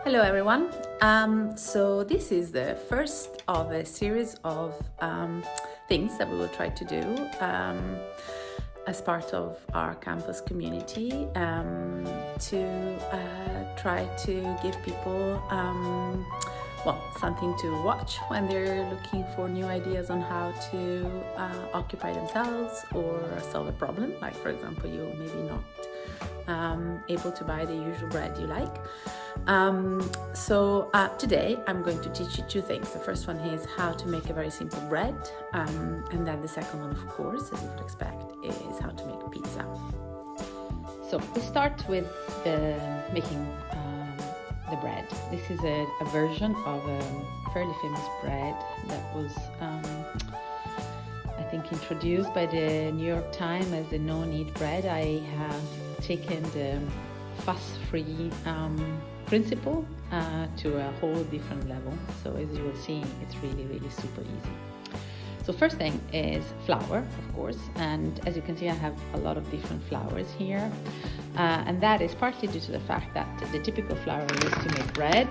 Hello everyone. So this is the first of a series of things that we will try to do as part of our campus community to try to give people something to watch when they're looking for new ideas on how to occupy themselves or solve a problem. Like, for example, you maybe not able to buy the usual bread you like. So today I'm going to teach you two things. The first one is how to make a very simple bread, and then the second one, of course, as you would expect, is how to make pizza. So we start with making the bread. This is a version of a fairly famous bread that was I think introduced by the New York Times as the no-knead bread. I have taken the fuss-free principle to a whole different level. So as you will see, it's really super easy. So first thing is flour, of course, and as you can see I have a lot of different flours here, and that is partly due to the fact that the typical flour used to make bread,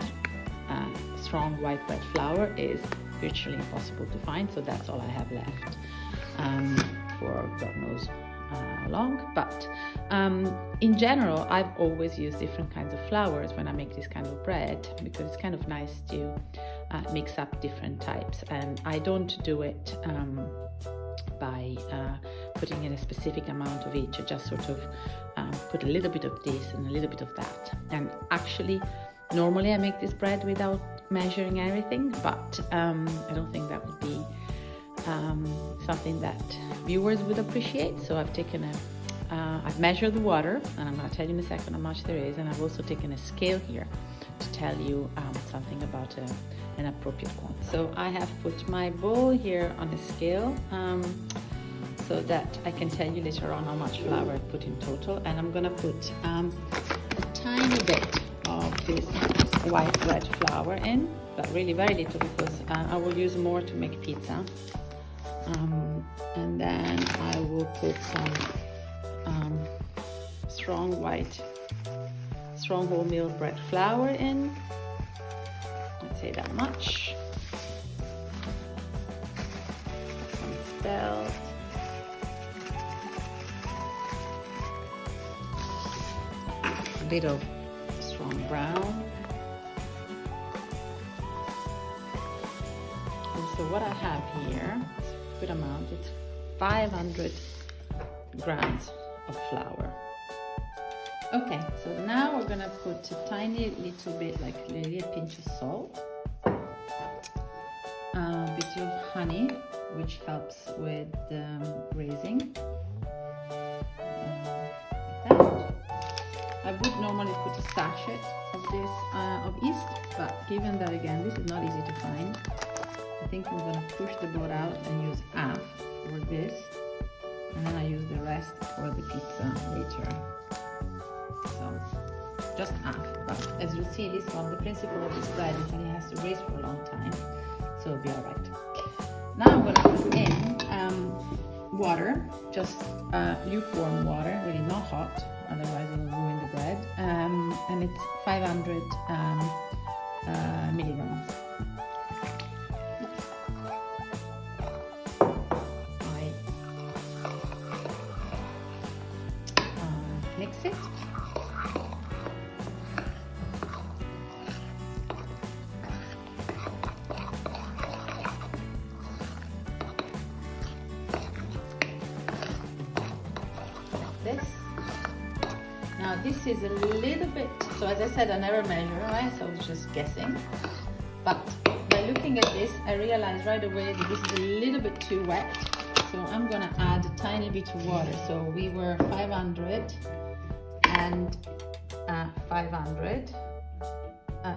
strong white bread flour, is virtually impossible to find, so that's all I have left for God knows long. But in general, I've always used different kinds of flours when I make this kind of bread, because it's kind of nice to mix up different types, and I don't do it by putting in a specific amount of each. I just sort of put a little bit of this and a little bit of that. And actually, normally I make this bread without measuring everything, but I don't think that would be something that viewers would appreciate. So I've measured the water, and I'm going to tell you in a second how much there is, and I've also taken a scale here to tell you something about an appropriate quantity. So I have put my bowl here on a scale so that I can tell you later on how much flour I put in total, and I'm going to put a tiny bit of this white bread flour in, but really very little, because I will use more to make pizza. And then I will put some strong wholemeal bread flour in. Let's say that much. Some spelt. A bit of strong brown. And so what I have here, good amount, it's 500 grams of flour. Okay, so now we're gonna put a tiny little bit, like really a pinch of salt, a bit of honey, which helps with raising. Like that. I would normally put a sachet of this of yeast, but given that again this is not easy to find, I think I'm gonna push the board out and use half for this, and then I use the rest for the pizza later. So just half, but as you see, this one, the principle of this bread is that it has to raise for a long time, so it'll be all right. Now I'm gonna put in water, just lukewarm water, really not hot, otherwise it will ruin the bread, and it's 500 milligrams. Mix it. Like this. Now this is a little bit, so as I said, I never measure, right? So I was just guessing. But by looking at this, I realized right away that this is a little bit too wet. So I'm gonna add a tiny bit of water. So we were 500 and 500,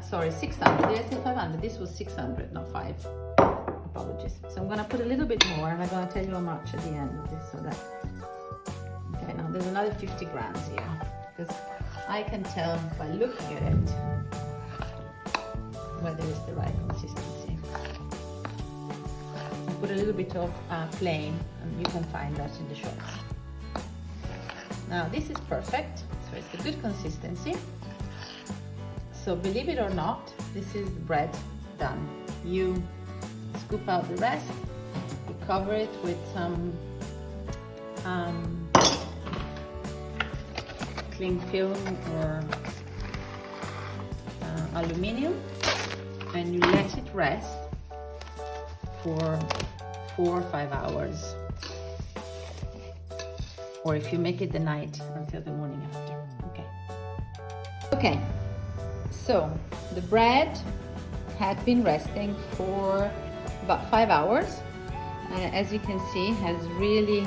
sorry, 600. Did I say 500? This was 600, not 5. Apologies. So I'm gonna put a little bit more, and I'm gonna tell you how much at the end of this, so that, okay, now there's another 50 grams here, because I can tell by looking at it whether it's the right consistency. I put a little bit of plain, and you can find that in the shops. Now this is perfect, so it's a good consistency. So So believe it or not, this is the bread done. You scoop out the rest, you cover it with some cling film or aluminium, and you let it rest for 4 or 5 hours, or if you make it the night, until the morning after. Okay, so the bread had been resting for about 5 hours, and as you can see, has really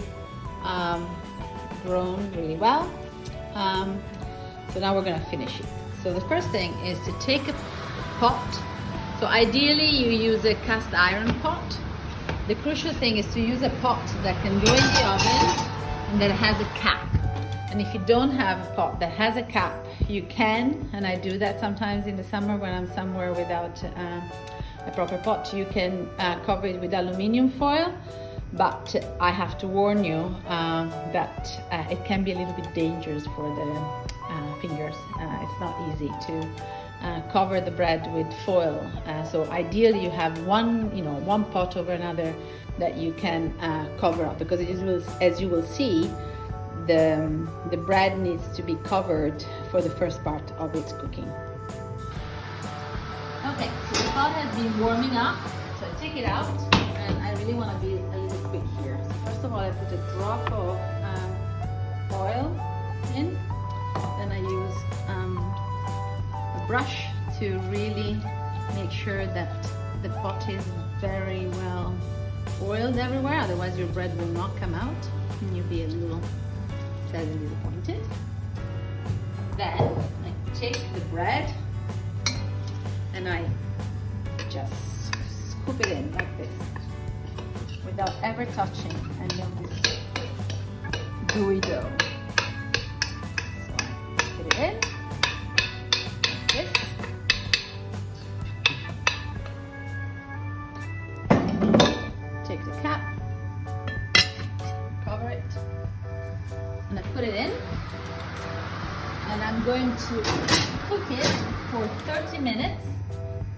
grown really well. So now we're gonna finish it. So the first thing is to take a pot. So ideally you use a cast iron pot. The crucial thing is to use a pot that can go in the oven and that has a cap. And if you don't have a pot that has a cap, you can, and I do that sometimes in the summer when I'm somewhere without a proper pot, you can cover it with aluminium foil. But I have to warn you that it can be a little bit dangerous for the fingers. It's not easy to cover the bread with foil. So ideally you have one pot over another that you can cover up, because as you will see, the bread needs to be covered for the first part of its cooking. Okay, so the pot has been warming up, so I take it out, and I really want to be a little quick here. So first of all, I put a drop of oil in, then I use a brush to really make sure that the pot is very well oiled everywhere, otherwise your bread will not come out and you'll be a little sad and disappointed. Then I take the bread and I just scoop it in like this without ever touching any of this gooey dough. So I put it in like this. Take the cap, cover it, and I put it in, and I'm going to cook it for 30 minutes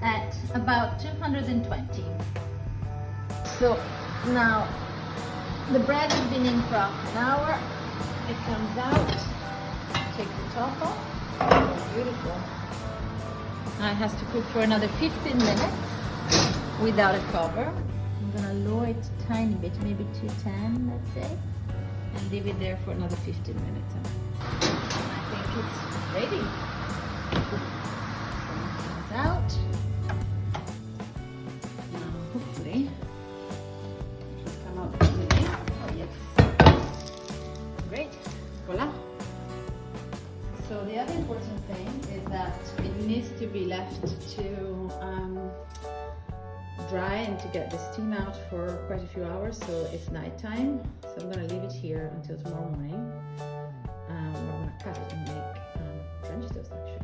at about 220. So now the bread has been in for half an hour. It comes out, take the top off, beautiful. Now it has to cook for another 15 minutes without a cover. I'm gonna lower it a tiny bit, maybe 210, let's say, and leave it there for another 15 minutes. I think it's ready. Comes out. Now, hopefully, it will come out easily. Oh yes, great, voila. So the other important thing is that it needs to be left to dry and to get the steam out for quite a few hours, so it's nighttime. So I'm going to leave it here until tomorrow morning. We're going to cut it and make French toast actually.